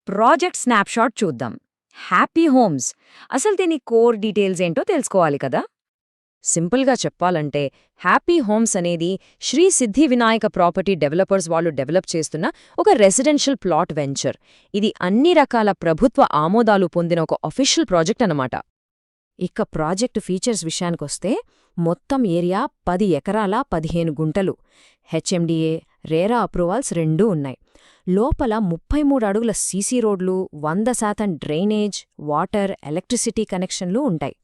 Project snapshot చూద్దాం. Happy homes. అసలు దీని కోర్ డీటెయిల్స్ ఏంటో తెలుసుకోవాలి కదా. సింపుల్గా చెప్పాలంటే హ్యాపీ హోమ్స్ అనేది శ్రీ సిద్ధి వినాయక ప్రాపర్టీ డెవలపర్స్ వాళ్ళు డెవలప్ చేస్తున్న ఒక రెసిడెన్షియల్ ప్లాట్ వెంచర్. ఇది అన్ని రకాల ప్రభుత్వ ఆమోదాలు పొందిన ఒక అఫీషియల్ ప్రాజెక్ట్ అన్నమాట. ఇక ప్రాజెక్టు ఫీచర్స్ విషయానికొస్తే మొత్తం ఏరియా 10 ఎకరాల 15 గుంటలు. హెచ్ఎండిఏ, రేరా అప్రూవల్స్ రెండూ ఉన్నాయి. లోపల 33 అడుగుల సీసీ రోడ్లు, 100% డ్రైనేజ్, వాటర్, ఎలక్ట్రిసిటీ కనెక్షన్లు ఉంటాయి.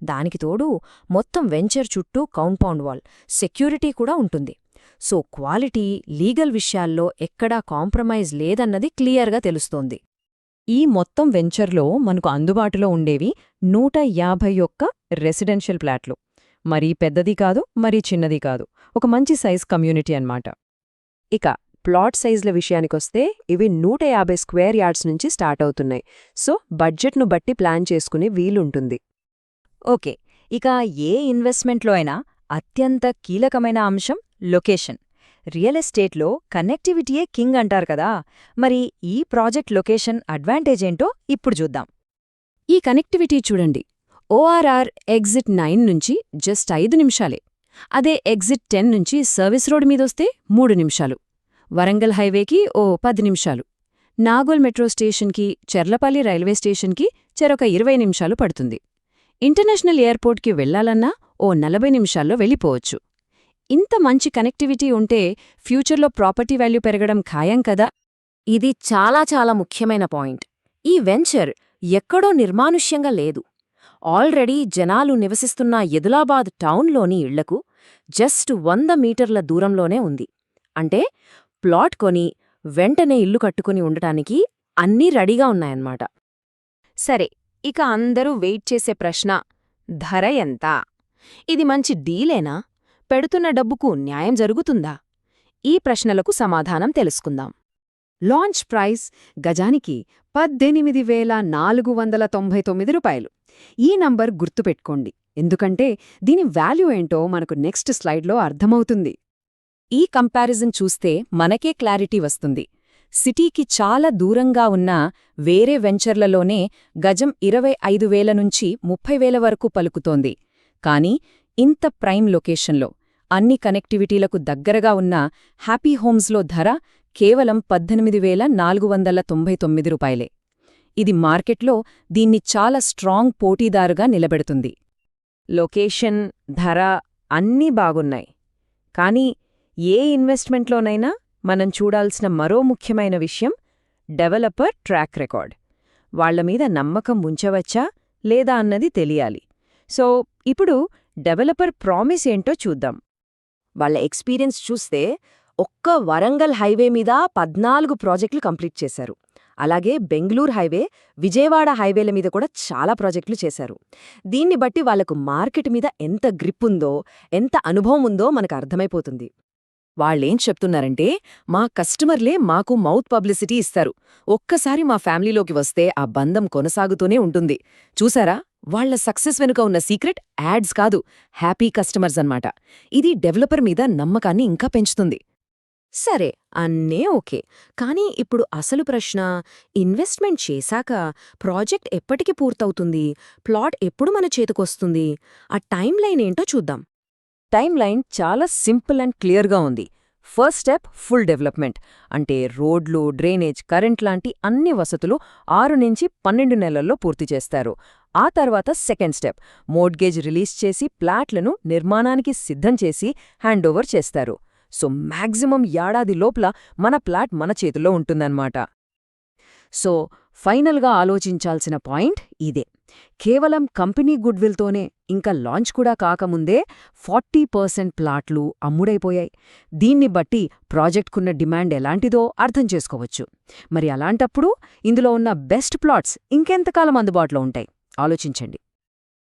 దానికి తోడు మొత్తం వెంచర్ చుట్టూ కాంపౌండ్ వాల్, సెక్యూరిటీ కూడా ఉంటుంది. సో క్వాలిటీ, లీగల్ విషయాల్లో ఎక్కడా కాంప్రమైజ్ లేదన్నది క్లియర్గా తెలుస్తోంది. ఈ మొత్తం వెంచర్లో మనకు అందుబాటులో ఉండేవి 151 రెసిడెన్షియల్ ప్లాట్లు. మరీ పెద్దది కాదు, మరీ చిన్నది కాదు. ఒక మంచి సైజ్ కమ్యూనిటీ అన్నమాట. ఇక ప్లాట్ సైజ్ల విషయానికొస్తే ఇవి 150 స్క్వేర్ యార్డ్స్ నుంచి స్టార్ట్ అవుతున్నాయి. సో బడ్జెట్ను బట్టి ప్లాన్ చేసుకునే వీలుంటుంది. ఓకే, ఇక ఏ ఇన్వెస్ట్మెంట్లో అయినా అత్యంత కీలకమైన అంశం లొకేషన్. రియల్ ఎస్టేట్లో కనెక్టివిటీయే కింగ్ అంటారు కదా. మరి ఈ ప్రాజెక్ట్ లొకేషన్ అడ్వాంటేజ్ ఏంటో ఇప్పుడు చూద్దాం. ఈ కనెక్టివిటీ చూడండి. ఓఆర్ఆర్ ఎగ్జిట్ 9 నుంచి జస్ట్ 5 నిమిషాలే. అదే ఎగ్జిట్ 10 నుంచి సర్వీస్ రోడ్ మీదొస్తే 3 నిమిషాలు. వరంగల్ హైవేకి 10 నిమిషాలు. నాగోల్ మెట్రో స్టేషన్కి, చెర్లపల్లి రైల్వే స్టేషన్కి చెరొక 20 నిమిషాలు పడుతుంది. ఇంటర్నేషనల్ ఎయిర్పోర్ట్కి వెళ్లాలన్నా 40 నిమిషాల్లో వెళ్ళిపోవచ్చు. ఇంత మంచి కనెక్టివిటీ ఉంటే ఫ్యూచర్లో ప్రాపర్టీ వాల్యూ పెరగడం ఖాయం కదా. ఇది చాలా చాలా ముఖ్యమైన పాయింట్. ఈ వెంచర్ ఎక్కడో నిర్మానుష్యంగా లేదు. ఆల్రెడీ జనాలు నివసిస్తున్న యదులాబాద్ టౌన్లోని ఇళ్లకు జస్ట్ 100 మీటర్ల దూరంలోనే ఉంది. అంటే ప్లాట్ కొని వెంటనే ఇల్లు కట్టుకుని ఉండటానికి అన్నీ రెడీగా ఉన్నాయన్నమాట. సరే, ఇక అందరూ వెయిట్ చేసే ప్రశ్న, ధర ఎంత? ఇది మంచి డీలేనా? పెడుతున్న డబ్బుకు న్యాయం జరుగుతుందా? ఈ ప్రశ్నలకు సమాధానం తెలుసుకుందాం. లాంచ్ ప్రైస్ గజానికి 18,499 రూపాయలు. ఈ నంబర్ గుర్తుపెట్టుకోండి, ఎందుకంటే దీని వాల్యూ ఏంటో మనకు నెక్స్ట్ స్లైడ్లో అర్థమవుతుంది. ఈ కంపారిజన్ చూస్తే మనకే క్లారిటీ వస్తుంది. సిటీకి చాలా దూరంగా ఉన్న వేరే వెంచర్లలోనే గజం 25,000 నుంచి 30,000 వరకు పలుకుతోంది. కానీ ఇంత ప్రైమ్ లొకేషన్లో, అన్ని కనెక్టివిటీలకు దగ్గరగా ఉన్న హ్యాపీ హోమ్స్లో ధర కేవలం 18,499 రూపాయలే. ఇది మార్కెట్లో దీన్ని చాలా స్ట్రాంగ్ పోటీదారుగా నిలబెడుతుంది. లొకేషన్, ధర అన్నీ బాగున్నాయి. కానీ ఏ ఇన్వెస్ట్మెంట్లోనైనా మనం చూడాల్సిన మరో ముఖ్యమైన విషయం డెవలపర్ ట్రాక్ రికార్డ్. వాళ్లమీద నమ్మకం ఉంచవచ్చా లేదా అన్నది తెలియాలి. సో ఇప్పుడు డెవలపర్ ప్రామిస్ ఏంటో చూద్దాం. వాళ్ల ఎక్స్పీరియన్స్ చూస్తే ఒక్క వరంగల్ హైవే మీద 14 ప్రాజెక్టులు కంప్లీట్ చేశారు. అలాగే బెంగళూరు హైవే, విజయవాడ హైవేల మీద కూడా చాలా ప్రాజెక్టులు చేశారు. దీన్ని బట్టి వాళ్లకు మార్కెట్ మీద ఎంత గ్రిప్ ఉందో, ఎంత అనుభవం ఉందో మనకు అర్థమైపోతుంది. వాళ్ళేం చెప్తున్నారంటే, మా కస్టమర్లే మాకు మౌత్ పబ్లిసిటీ ఇస్తారు. ఒక్కసారి మా ఫ్యామిలీలోకి వస్తే ఆ బంధం కొనసాగుతూనే ఉంటుంది. చూసారా, వాళ్ల సక్సెస్ వెనుక ఉన్న సీక్రెట్ యాడ్స్ కాదు, హ్యాపీ కస్టమర్స్ అన్నమాట. ఇది డెవలపర్ మీద నమ్మకాన్ని ఇంకా పెంచుతుంది. సరే, అన్నీ ఓకే. కానీ ఇప్పుడు అసలు ప్రశ్న, ఇన్వెస్ట్మెంట్ చేశాక ప్రాజెక్ట్ ఎప్పటికి పూర్తవుతుంది? ప్లాట్ ఎప్పుడు మన చేతికొస్తుంది? ఆ టైం లైన్ ఏంటో చూద్దాం. టైం లైన్ చాలా సింపుల్ అండ్ క్లియర్గా ఉంది. First step full development. అంటే రోడ్లు, డ్రైనేజ్, కరెంట్ లాంటి అన్ని వసతులు 6 నుంచి 12 నెలల్లో పూర్తి చేస్తారు. ఆ తర్వాత సెకండ్ స్టెప్ మోర్ట్గేజ్ రిలీజ్ చేసి ప్లాట్లను నిర్మాణానికి సిద్ధం చేసి హ్యాండోవర్ చేస్తారు. సో మ్యాక్సిమం ఏడాది లోపల మన ప్లాట్ మన చేతిలో ఉంటుందన్నమాట. సో ఫైనల్గా ఆలోచించాల్సిన పాయింట్ ఇదే. కేవలం కంపెనీ గుడ్విల్తోనే, ఇంకా లాంచ్ కూడా కాకముందే 40% ప్లాట్లు అమ్ముడైపోయాయి. దీన్ని బట్టి ప్రాజెక్ట్కున్న డిమాండ్ ఎలాంటిదో అర్థం చేసుకోవచ్చు. మరి అలాంటప్పుడు ఇందులో ఉన్న బెస్ట్ ప్లాట్స్ ఇంకెంతకాలం అందుబాటులో ఉంటాయి? ఆలోచించండి.